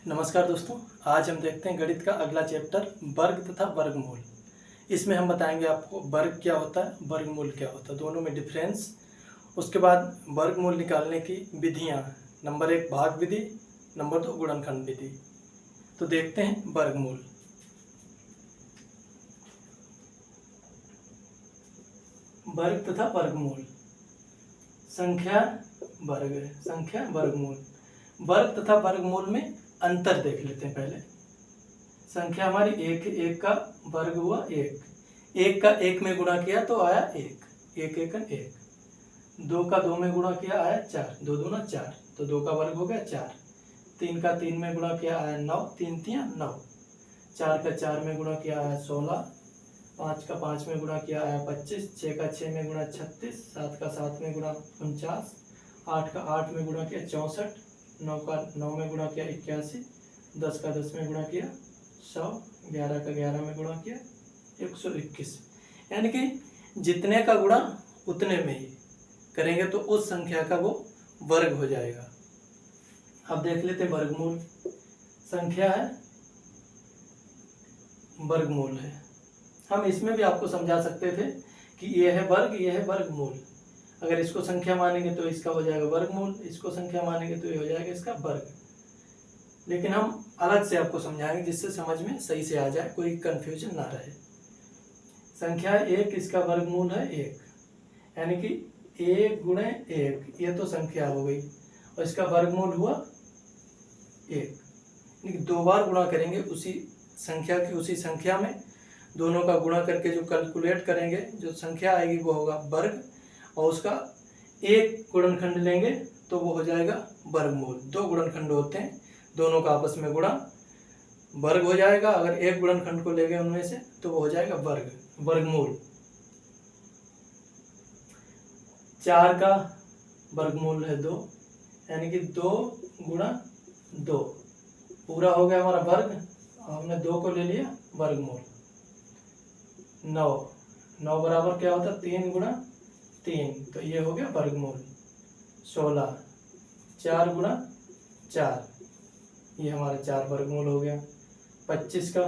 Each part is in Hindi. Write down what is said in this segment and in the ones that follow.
नमस्कार दोस्तों, आज हम देखते हैं गणित का अगला चैप्टर वर्ग तथा वर्गमूल। इसमें हम बताएंगे आपको वर्ग क्या होता है, वर्गमूल क्या होता है, दोनों में डिफरेंस। उसके बाद वर्गमूल निकालने की विधियां, नंबर 1 भाग विधि, नंबर 2 गुणनखंड विधि। तो देखते हैं वर्गमूल। वर्ग तथा वर्गमूल, संख्या वर्ग, संख्या वर्गमूल। वर्ग तथा वर्गमूल में अंतर देख लेते हैं पहले। संख्या हमारी एक, एक का वर्ग हुआ एक, एक का एक में गुणा किया तो आया एक, एक एकन एक। दो का दो में गुणा किया आया चार, दो दूना चार, तो दो का वर्ग हो गया चार। तीन का तीन में गुणा किया आया नौ, तीन तियां नौ। चार का चार में गुणा किया आया 16। पाँच का पाँच में गुणा किया आया 25। छः का छः में गुणा 36। सात का सात में गुणा 49। आठ का आठ में गुणा किया 64। नौ का नौ में गुणा किया 81। 10 का 10 में गुणा किया 100। 11 का 11 में गुणा किया 121। यानी कि जितने का गुणा उतने में ही करेंगे तो उस संख्या का वो वर्ग हो जाएगा। अब देख लेते हैं वर्गमूल। संख्या है, वर्गमूल है। हम इसमें भी आपको समझा सकते थे कि ये है वर्ग, ये है वर्गमूल। अगर इसको संख्या मानेंगे तो इसका हो जाएगा वर्गमूल, इसको संख्या मानेंगे तो ये हो जाएगा इसका वर्ग। लेकिन हम अलग से आपको समझाएंगे जिससे समझ में सही से आ जाए, कोई कंफ्यूजन ना रहे। संख्या एक, इसका वर्गमूल है एक, यानी कि एक गुणे एक, ये तो संख्या हो गई, और इसका वर्गमूल हुआ एक। यानी कि दो बार गुणा करेंगे उसी संख्या की उसी संख्या में, दोनों का गुणा करके जो कैलकुलेट करेंगे जो संख्या आएगी वो होगा वर्ग, और उसका एक गुणनखंड लेंगे तो वो हो जाएगा वर्गमूल। दो गुणनखंड होते हैं, दोनों का आपस में गुणा वर्ग हो जाएगा। अगर एक गुणनखंड को लेंगे उनमें से तो वो हो जाएगा वर्ग, वर्गमूल। चार का वर्गमूल है दो, यानी कि दो गुणा दो, पूरा हो गया हमारा वर्ग, और हमने दो को ले लिया वर्गमूल। नौ, नौ बराबर क्या होता है, तीन गुणा तीन, तो ये हो गया वर्गमूल। 16, चार गुणा चार, ये हमारा चार वर्गमूल हो गया। 25 का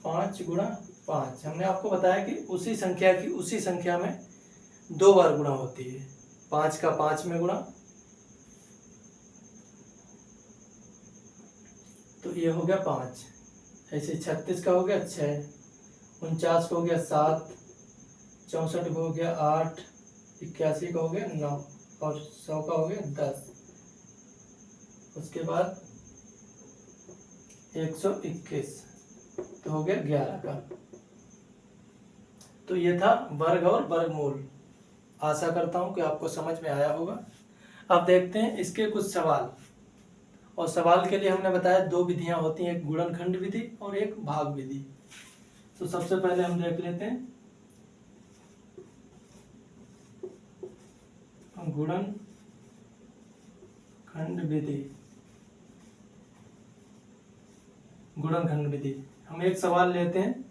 पाँच गुणा पाँच, हमने आपको बताया कि उसी संख्या की उसी संख्या में दो बार गुणा होती है। पाँच का पाँच में गुणा, तो ये हो गया पाँच। ऐसे 36 का हो गया 6, 49 का हो गया 7, 64 का हो गया 8, 81 का हो गया 9, और 100 का हो गया 10। उसके बाद 121, तो हो गया 11 का। तो ये था वर्ग और वर्गमूल। आशा करता हूँ कि आपको समझ में आया होगा। अब देखते हैं इसके कुछ सवाल, और सवाल के लिए हमने बताया दो विधियां होती हैं, एक गुणनखंड विधि और एक भाग विधि। तो सबसे पहले हम देख लेते हैं गुणनखंड विधि। गुणनखंड विधि, हम एक सवाल लेते हैं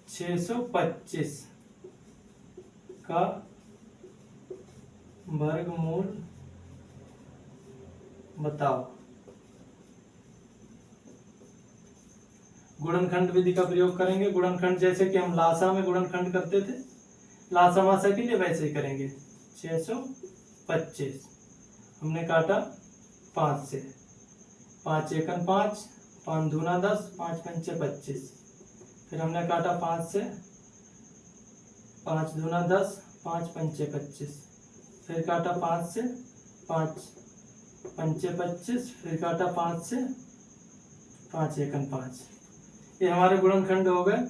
625 का वर्गमूल बताओ। गुणनखंड विधि का प्रयोग करेंगे। गुणनखंड जैसे कि हम लासा में गुणनखंड करते थे, लासा मासा के लिए वैसे ही करेंगे। 625 हमने काटा 5 से, 5 एकन 5, 5 दूना 10, 5 पंचे 25। फिर हमने काटा 5 से, 5 दूना 10, 5 पंचे 25। फिर काटा 5 से, 5 पंचे 25। फिर काटा 5 से, 5 एकन 5। ये हमारे गुणनखंड हो गए।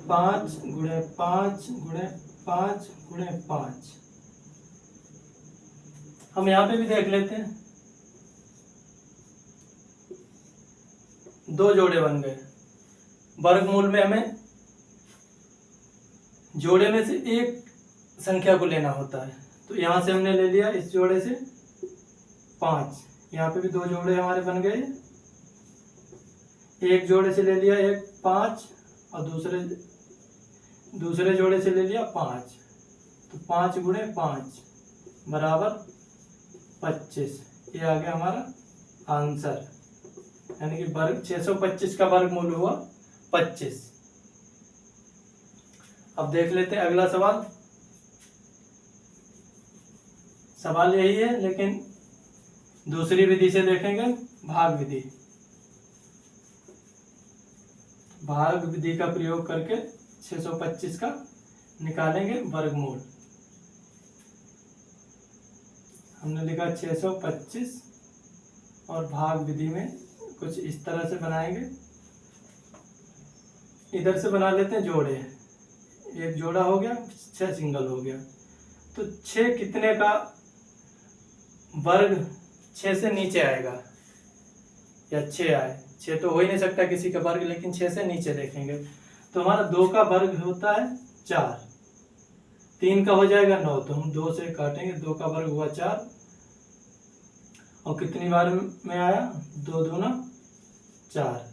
5 गुणे 5 गुणे 5 गुणे 5। हम यहाँ पे भी देख लेते हैं, दो जोड़े बन गए। वर्गमूल में हमें जोड़े में से एक संख्या को लेना होता है, तो यहाँ से हमने ले लिया इस जोड़े से 5। यहाँ पे भी दो जोड़े हमारे बन गए, एक जोड़े से ले लिया एक 5, और दूसरे जोड़े से ले लिया 5, तो 5 गुणे 5 बराबर 25। ये आ गया हमारा आंसर, यानी कि वर्ग 625 का वर्गमूल हुआ 25। अब देख लेते हैं अगला सवाल। सवाल यही है लेकिन दूसरी विधि से देखेंगे, भाग विधि। भाग विधि का प्रयोग करके 625 का निकालेंगे वर्गमूल। हमने लिखा 625 और भाग विधि में कुछ इस तरह से बनाएंगे। इधर से बना लेते हैं जोड़े, एक जोड़ा हो गया, 6 सिंगल हो गया। तो 6 कितने का वर्ग 6 से नीचे आएगा या 6 आए, 6 तो हो ही नहीं सकता किसी का वर्ग, लेकिन 6 से नीचे देखेंगे तो हमारा 2 का वर्ग होता है 4, 3 का हो जाएगा 9, तो हम 2 से काटेंगे, 2 का वर्ग हुआ 4। और कितनी बार में आया, 2 दूना 4।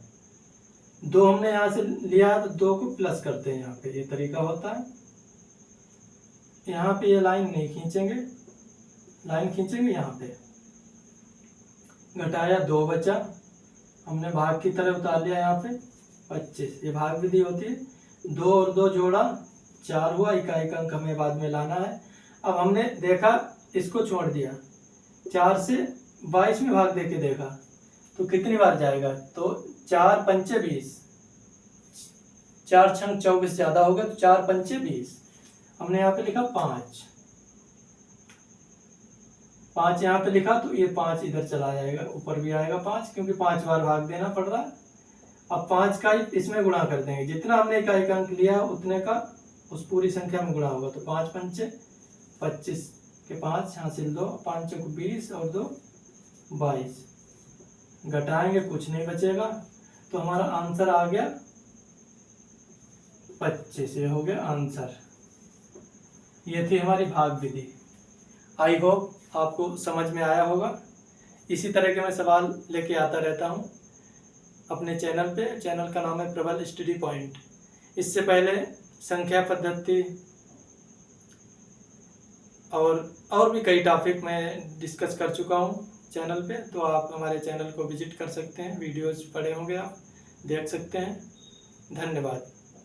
2 हमने यहाँ से लिया तो 2 को प्लस करते हैं, यहाँ पे ये तरीका होता है। यहाँ पे ये लाइन नहीं खींचेंगे, लाइन खींचेंगे यहाँ पे। घटाया 2 बचा, हमने भाग की तरह उतार लिया यहाँ पे 25। ये भाग विधि होती है। 2 और 2 जोड़ा 4 हुआ, इकाई का अंक हमें बाद में लाना है। अब हमने देखा, इसको छोड़ दिया, 4 से 22 में भाग देके देखा तो कितनी बार जाएगा, तो 4 पंचे 20, 4 छंग 24 ज्यादा हो गया, तो 4 पंचे 20। हमने यहाँ पे लिखा 5 यहाँ पे लिखा, तो ये 5 इधर चला जाएगा, ऊपर भी आएगा 5, क्योंकि 5 बार भाग देना पड़ रहा है। अब 5 का इसमें गुणा कर देंगे, जितना हमने इकाई का अंक लिया उतने का उस पूरी संख्या में गुणा होगा। तो 5 पंचे 25 के 5 हासिल 2, 5 चौक 20 और 2 22। घटाएंगे कुछ नहीं बचेगा, तो हमारा आंसर आ गया 25। ये हो गया आंसर। ये थी हमारी भाग विधि। आई होप आपको समझ में आया होगा। इसी तरह के मैं सवाल लेके आता रहता हूँ अपने चैनल पे। चैनल का नाम है प्रबल स्टडी पॉइंट। इससे पहले संख्या पद्धति और भी कई टॉपिक मैं डिस्कस कर चुका हूँ चैनल पे, तो आप हमारे चैनल को विजिट कर सकते हैं। वीडियोज पड़े होंगे, आप देख सकते हैं। धन्यवाद।